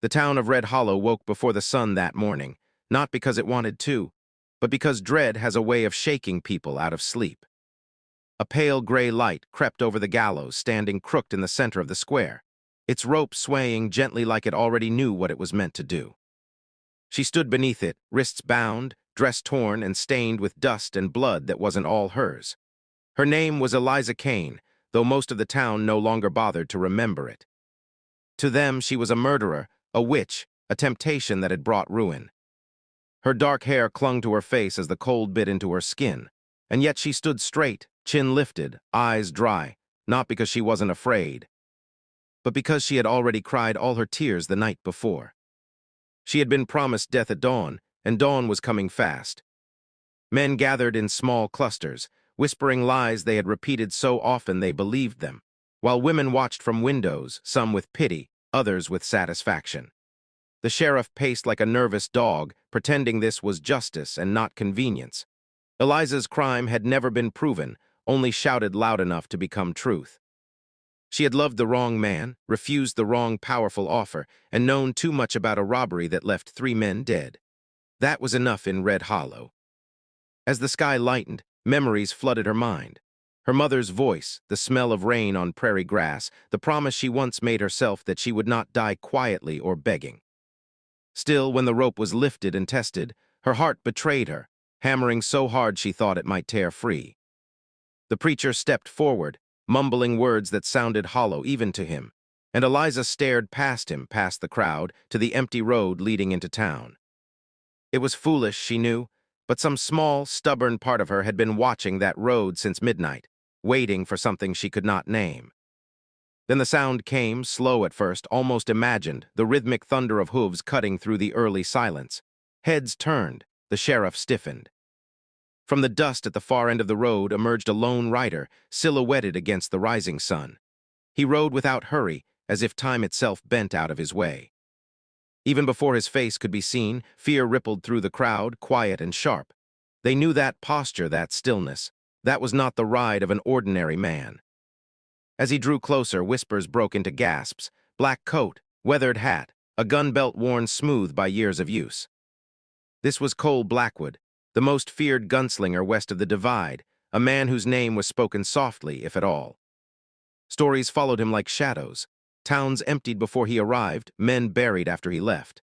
The town of Red Hollow woke before the sun that morning, not because it wanted to, but because dread has a way of shaking people out of sleep. A pale gray light crept over the gallows standing crooked in the center of the square, its rope swaying gently like it already knew what it was meant to do. She stood beneath it, wrists bound, dress torn and stained with dust and blood that wasn't all hers. Her name was Eliza Kane, though most of the town no longer bothered to remember it. To them, she was a murderer, a witch, a temptation that had brought ruin. Her dark hair clung to her face as the cold bit into her skin, and yet she stood straight, chin lifted, eyes dry, not because she wasn't afraid, but because she had already cried all her tears the night before. She had been promised death at dawn, and dawn was coming fast. Men gathered in small clusters, whispering lies they had repeated so often they believed them, while women watched from windows, some with pity, others with satisfaction. The sheriff paced like a nervous dog, pretending this was justice and not convenience. Eliza's crime had never been proven, only shouted loud enough to become truth. She had loved the wrong man, refused the wrong powerful offer, and known too much about a robbery that left 3 men dead. That was enough in Red Hollow. As the sky lightened, memories flooded her mind. Her mother's voice, the smell of rain on prairie grass, the promise she once made herself that she would not die quietly or begging. Still, when the rope was lifted and tested, her heart betrayed her, hammering so hard she thought it might tear free. The preacher stepped forward, mumbling words that sounded hollow even to him, and Eliza stared past him, past the crowd, to the empty road leading into town. It was foolish, she knew, but some small, stubborn part of her had been watching that road since midnight, waiting for something she could not name. Then the sound came, slow at first, almost imagined, the rhythmic thunder of hooves cutting through the early silence. Heads turned, the sheriff stiffened. From the dust at the far end of the road emerged a lone rider, silhouetted against the rising sun. He rode without hurry, as if time itself bent out of his way. Even before his face could be seen, fear rippled through the crowd, quiet and sharp. They knew that posture, that stillness. That was not the ride of an ordinary man. As he drew closer, whispers broke into gasps. Black coat, weathered hat, a gun belt worn smooth by years of use. This was Cole Blackwood, the most feared gunslinger west of the Divide, a man whose name was spoken softly, if at all. Stories followed him like shadows. Towns emptied before he arrived, men buried after he left.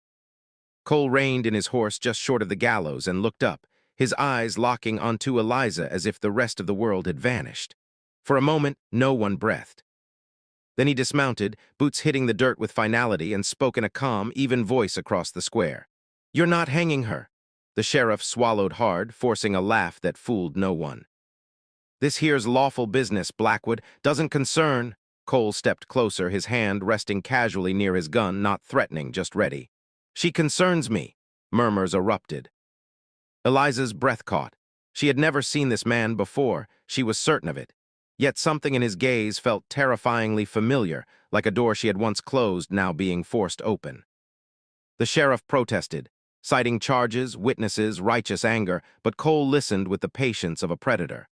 Cole reined in his horse just short of the gallows and looked up, his eyes locking onto Eliza as if the rest of the world had vanished. For a moment, no one breathed. Then he dismounted, boots hitting the dirt with finality, and spoke in a calm, even voice across the square. "You're not hanging her." The sheriff swallowed hard, forcing a laugh that fooled no one. "This here's lawful business, Blackwood. Doesn't concern." Cole stepped closer, his hand resting casually near his gun, not threatening, just ready. "She concerns me." Murmurs erupted. Eliza's breath caught. She had never seen this man before, she was certain of it. Yet something in his gaze felt terrifyingly familiar, like a door she had once closed now being forced open. The sheriff protested, citing charges, witnesses, righteous anger, but Cole listened with the patience of a predator.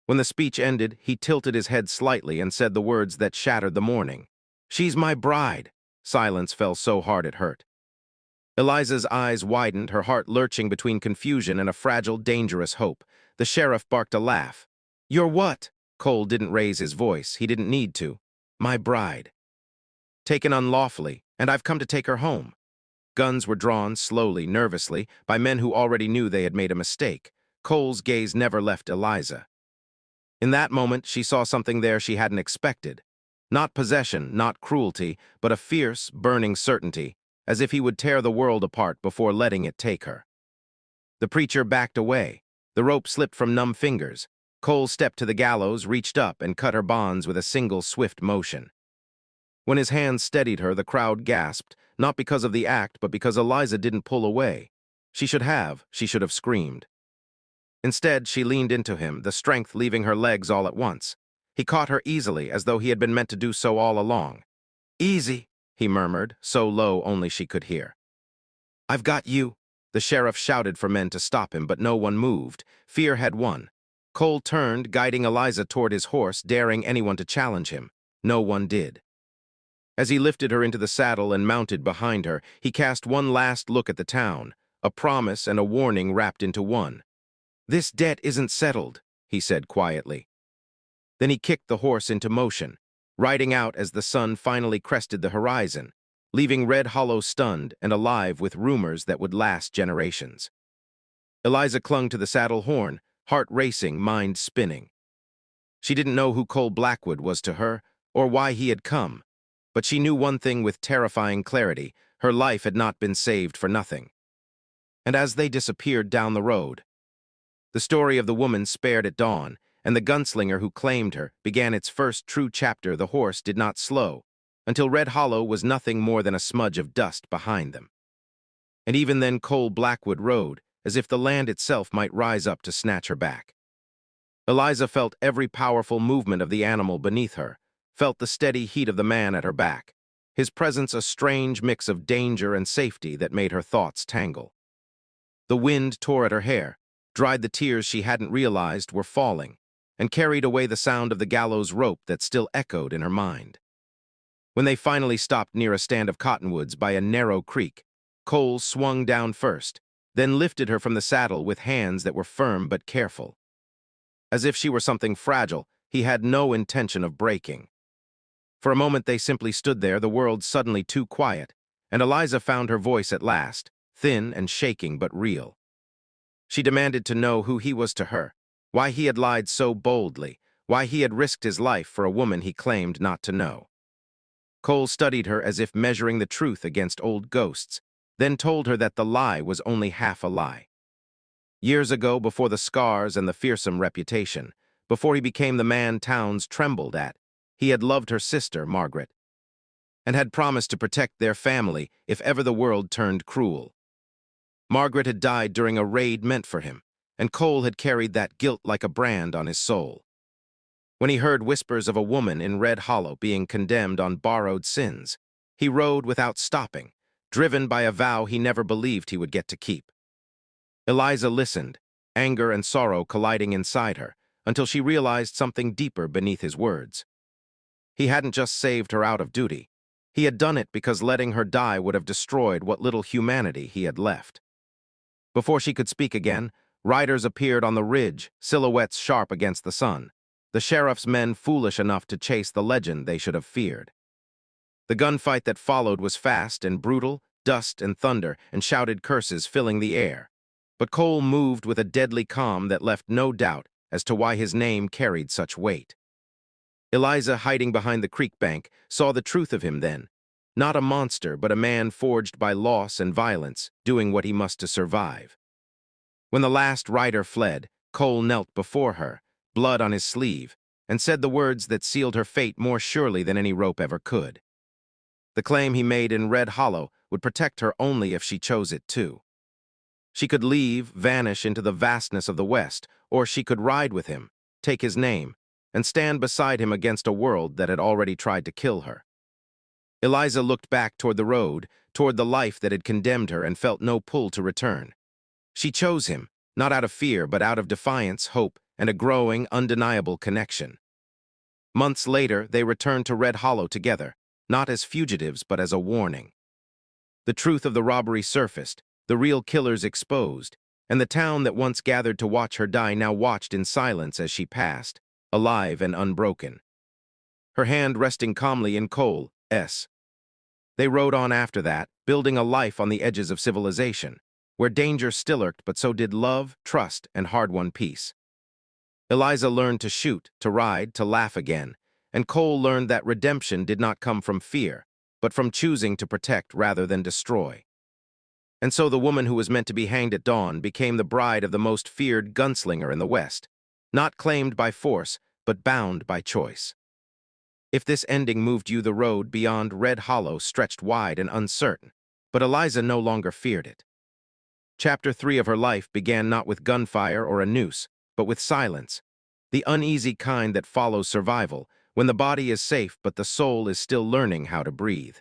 When the speech ended, he tilted his head slightly and said the words that shattered the morning. "She's my bride." Silence fell so hard it hurt. Eliza's eyes widened, her heart lurching between confusion and a fragile, dangerous hope. The sheriff barked a laugh. "You're what?" Cole didn't raise his voice. He didn't need to. "My bride. Taken unlawfully, and I've come to take her home." Guns were drawn, slowly, nervously, by men who already knew they had made a mistake. Cole's gaze never left Eliza. In that moment, she saw something there she hadn't expected. Not possession, not cruelty, but a fierce, burning certainty, as if he would tear the world apart before letting it take her. The preacher backed away. The rope slipped from numb fingers. Cole stepped to the gallows, reached up, and cut her bonds with a single swift motion. When his hands steadied her, the crowd gasped, not because of the act, but because Eliza didn't pull away. She should have screamed. Instead, she leaned into him, the strength leaving her legs all at once. He caught her easily, as though he had been meant to do so all along. "Easy," he murmured, so low only she could hear. "I've got you." The sheriff shouted for men to stop him, but no one moved. Fear had won. Cole turned, guiding Eliza toward his horse, daring anyone to challenge him. No one did. As he lifted her into the saddle and mounted behind her, he cast one last look at the town, a promise and a warning wrapped into one. "This debt isn't settled," he said quietly. Then he kicked the horse into motion, riding out as the sun finally crested the horizon, leaving Red Hollow stunned and alive with rumors that would last generations. Eliza clung to the saddle horn, heart racing, mind spinning. She didn't know who Cole Blackwood was to her, or why he had come, but she knew one thing with terrifying clarity: her life had not been saved for nothing. And as they disappeared down the road, the story of the woman spared at dawn, and the gunslinger who claimed her began its first true chapter. The horse did not slow, until Red Hollow was nothing more than a smudge of dust behind them. And even then Cole Blackwood rode, as if the land itself might rise up to snatch her back. Eliza felt every powerful movement of the animal beneath her, felt the steady heat of the man at her back, his presence a strange mix of danger and safety that made her thoughts tangle. The wind tore at her hair, dried the tears she hadn't realized were falling, and carried away the sound of the gallows rope that still echoed in her mind. When they finally stopped near a stand of cottonwoods by a narrow creek, Cole swung down first, then lifted her from the saddle with hands that were firm but careful. As if she were something fragile, he had no intention of breaking. For a moment they simply stood there, the world suddenly too quiet, and Eliza found her voice at last, thin and shaking but real. She demanded to know who he was to her, why he had lied so boldly, why he had risked his life for a woman he claimed not to know. Cole studied her as if measuring the truth against old ghosts, then told her that the lie was only half a lie. Years ago, before the scars and the fearsome reputation, before he became the man towns trembled at, he had loved her sister, Margaret, and had promised to protect their family if ever the world turned cruel. Margaret had died during a raid meant for him, and Cole had carried that guilt like a brand on his soul. When he heard whispers of a woman in Red Hollow being condemned on borrowed sins, he rode without stopping, driven by a vow he never believed he would get to keep. Eliza listened, anger and sorrow colliding inside her, until she realized something deeper beneath his words. He hadn't just saved her out of duty. He had done it because letting her die would have destroyed what little humanity he had left. Before she could speak again, riders appeared on the ridge, silhouettes sharp against the sun, the sheriff's men foolish enough to chase the legend they should have feared. The gunfight that followed was fast and brutal, dust and thunder and shouted curses filling the air. But Cole moved with a deadly calm that left no doubt as to why his name carried such weight. Eliza, hiding behind the creek bank, saw the truth of him then. Not a monster, but a man forged by loss and violence, doing what he must to survive. When the last rider fled, Cole knelt before her, blood on his sleeve, and said the words that sealed her fate more surely than any rope ever could. The claim he made in Red Hollow would protect her only if she chose it too. She could leave, vanish into the vastness of the West, or she could ride with him, take his name, and stand beside him against a world that had already tried to kill her. Eliza looked back toward the road, toward the life that had condemned her, and felt no pull to return. She chose him, not out of fear, but out of defiance, hope, and a growing, undeniable connection. Months later, they returned to Red Hollow together, not as fugitives, but as a warning. The truth of the robbery surfaced, the real killers exposed, and the town that once gathered to watch her die now watched in silence as she passed, alive and unbroken. Her hand resting calmly in Cole's. They rode on after that, building a life on the edges of civilization, where danger still lurked, but so did love, trust, and hard-won peace. Eliza learned to shoot, to ride, to laugh again, and Cole learned that redemption did not come from fear, but from choosing to protect rather than destroy. And so the woman who was meant to be hanged at dawn became the bride of the most feared gunslinger in the West, not claimed by force, but bound by choice. If this ending moved you, the road beyond Red Hollow stretched wide and uncertain, but Eliza no longer feared it. Chapter 3 of her life began not with gunfire or a noose, but with silence, the uneasy kind that follows survival, when the body is safe but the soul is still learning how to breathe.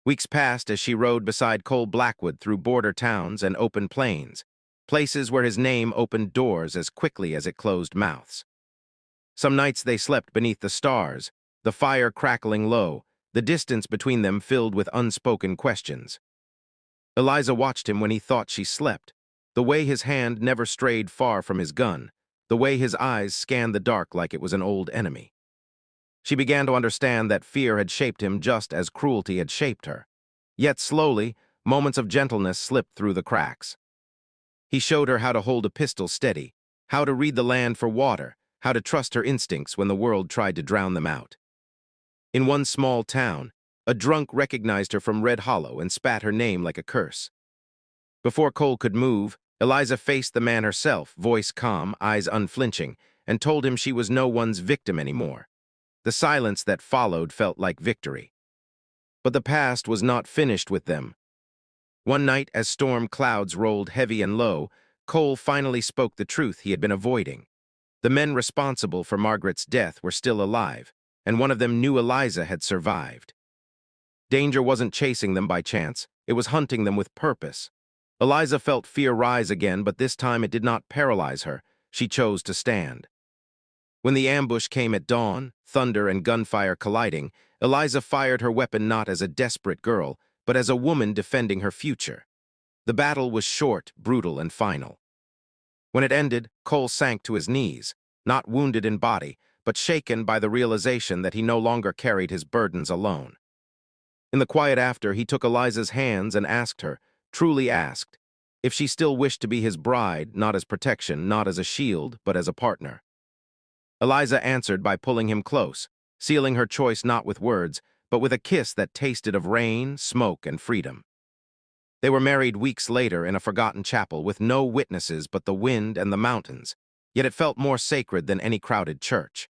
Weeks passed as she rode beside Cole Blackwood through border towns and open plains, places where his name opened doors as quickly as it closed mouths. Some nights they slept beneath the stars, the fire crackling low, the distance between them filled with unspoken questions. Eliza watched him when he thought she slept, the way his hand never strayed far from his gun, the way his eyes scanned the dark like it was an old enemy. She began to understand that fear had shaped him just as cruelty had shaped her. Yet slowly, moments of gentleness slipped through the cracks. He showed her how to hold a pistol steady, how to read the land for water, how to trust her instincts when the world tried to drown them out. In one small town, a drunk recognized her from Red Hollow and spat her name like a curse. Before Cole could move, Eliza faced the man herself, voice calm, eyes unflinching, and told him she was no one's victim anymore. The silence that followed felt like victory. But the past was not finished with them. One night, as storm clouds rolled heavy and low, Cole finally spoke the truth he had been avoiding. The men responsible for Margaret's death were still alive, and one of them knew Eliza had survived. Danger wasn't chasing them by chance, it was hunting them with purpose. Eliza felt fear rise again, but this time it did not paralyze her. She chose to stand. When the ambush came at dawn, thunder and gunfire colliding, Eliza fired her weapon not as a desperate girl, but as a woman defending her future. The battle was short, brutal, and final. When it ended, Cole sank to his knees, not wounded in body, but shaken by the realization that he no longer carried his burdens alone. In the quiet after, he took Eliza's hands and asked her, truly asked, if she still wished to be his bride, not as protection, not as a shield, but as a partner. Eliza answered by pulling him close, sealing her choice not with words, but with a kiss that tasted of rain, smoke, and freedom. They were married weeks later in a forgotten chapel with no witnesses but the wind and the mountains, yet it felt more sacred than any crowded church.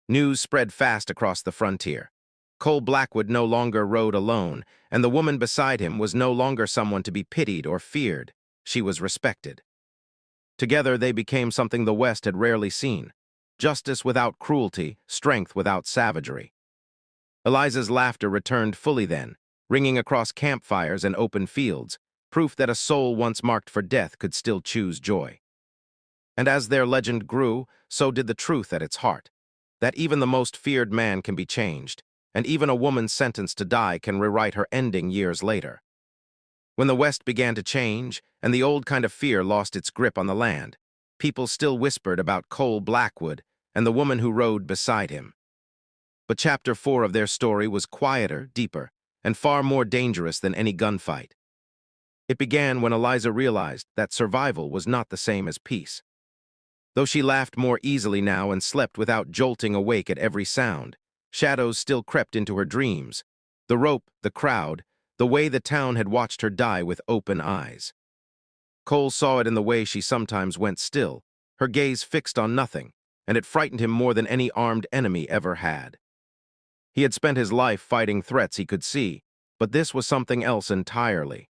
News spread fast across the frontier. Cole Blackwood no longer rode alone, and the woman beside him was no longer someone to be pitied or feared. She was respected. Together they became something the West had rarely seen: justice without cruelty, strength without savagery. Eliza's laughter returned fully then, ringing across campfires and open fields, proof that a soul once marked for death could still choose joy. And as their legend grew, so did the truth at its heart, that even the most feared man can be changed, and even a woman sentenced to die can rewrite her ending years later. When the West began to change, and the old kind of fear lost its grip on the land, people still whispered about Cole Blackwood and the woman who rode beside him. But chapter 4 of their story was quieter, deeper, and far more dangerous than any gunfight. It began when Eliza realized that survival was not the same as peace. Though she laughed more easily now and slept without jolting awake at every sound, shadows still crept into her dreams. The rope, the crowd, the way the town had watched her die with open eyes. Cole saw it in the way she sometimes went still, her gaze fixed on nothing, and it frightened him more than any armed enemy ever had. He had spent his life fighting threats he could see, but this was something else entirely.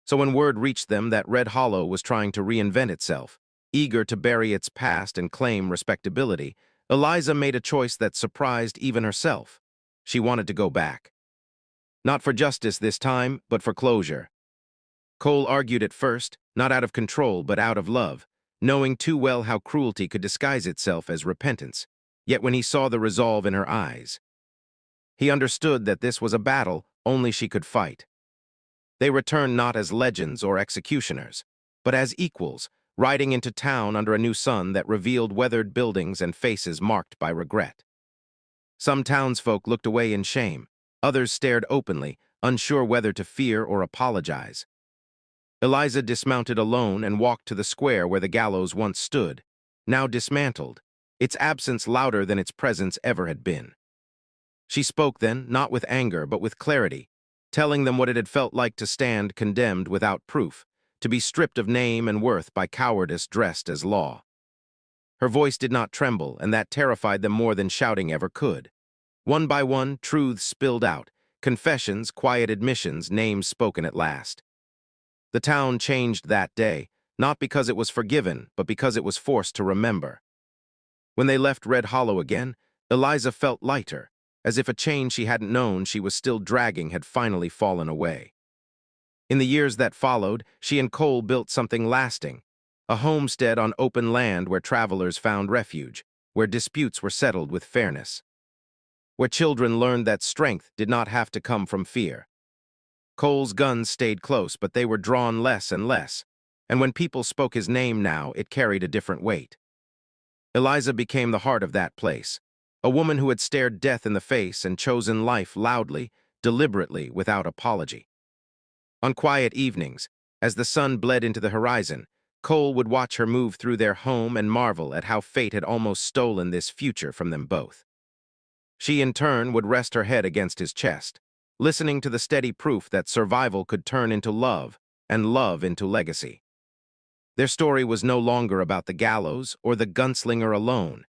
So when word reached them that Red Hollow was trying to reinvent itself, eager to bury its past and claim respectability, Eliza made a choice that surprised even herself. She wanted to go back. Not for justice this time, but for closure. Cole argued at first, not out of control but out of love, knowing too well how cruelty could disguise itself as repentance. Yet when he saw the resolve in her eyes, he understood that this was a battle only she could fight. They returned not as legends or executioners, but as equals, riding into town under a new sun that revealed weathered buildings and faces marked by regret. Some townsfolk looked away in shame, others stared openly, unsure whether to fear or apologize. Eliza dismounted alone and walked to the square where the gallows once stood, now dismantled, its absence louder than its presence ever had been. She spoke then, not with anger, but with clarity, telling them what it had felt like to stand condemned without proof, to be stripped of name and worth by cowardice dressed as law. Her voice did not tremble, and that terrified them more than shouting ever could. One by one, truths spilled out, confessions, quiet admissions, names spoken at last. The town changed that day, not because it was forgiven, but because it was forced to remember. When they left Red Hollow again, Eliza felt lighter, as if a chain she hadn't known she was still dragging had finally fallen away. In the years that followed, she and Cole built something lasting, a homestead on open land where travelers found refuge, where disputes were settled with fairness. where children learned that strength did not have to come from fear. Cole's guns stayed close, but they were drawn less and less, and when people spoke his name now, it carried a different weight. Eliza became the heart of that place, a woman who had stared death in the face and chosen life loudly, deliberately, without apology. On quiet evenings, as the sun bled into the horizon, Cole would watch her move through their home and marvel at how fate had almost stolen this future from them both. She, in turn, would rest her head against his chest, listening to the steady proof that survival could turn into love, and love into legacy. Their story was no longer about the gallows or the gunslinger alone.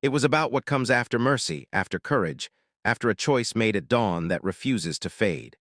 It was about what comes after mercy, after courage, after a choice made at dawn that refuses to fade.